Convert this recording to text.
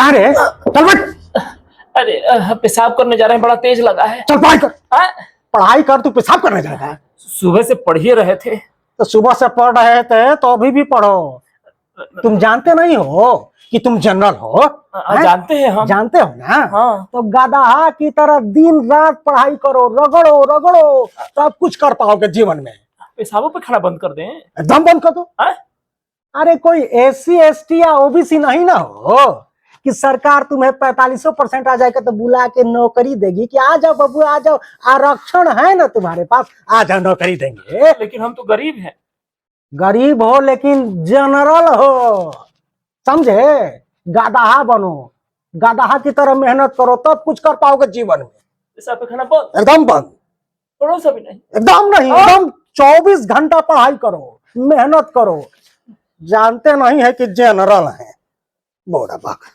कहाँ रे? चल बैठ। अरे पेशाब करने जा रहे हैं, बड़ा तेज लगा है। चल पढ़ाई कर। हाँ? पढ़ाई कर, तू पेशाब करने जा रहा है? सुबह से पढ़ ही रहे थे। तो सुबह से पढ़ रहे थे तो अभी भी पढ़ो। तुम जानते नहीं हो कि तुम जनरल हो? जानते हैं हम। जानते हो ना? हाँ। तो गधा की तरह दिन रात पढ़ाई करो, रगड़ो रगड़ो, सब कुछ कर पाओगे जीवन में। पेशाबों पे खाना बंद कर दें? एकदम बंद कर दो। हाँ? अरे कोई SC ST या OBC नहीं ना हो कि सरकार तुम्हें 45% आ जाएगा तो बुला के नौकरी देगी कि आ जाओ बाबू आ जाओ, आरक्षण है ना तुम्हारे पास, आ जाओ नौकरी देंगे। लेकिन हम तो गरीब हैं। गरीब हो लेकिन जनरल हो, समझे? गधा बनो, गधा की तरह मेहनत करो तब कुछ कर पाओगे जीवन में। पेशाब पे खाना बंद? एकदम बंद। पड़ोसा भी नहीं? एकदम नहीं, एकदम 24 घंटा पढ़ाई करो, मेहनत करो। जानते नहीं है कि जनरल है, बोरा बाग।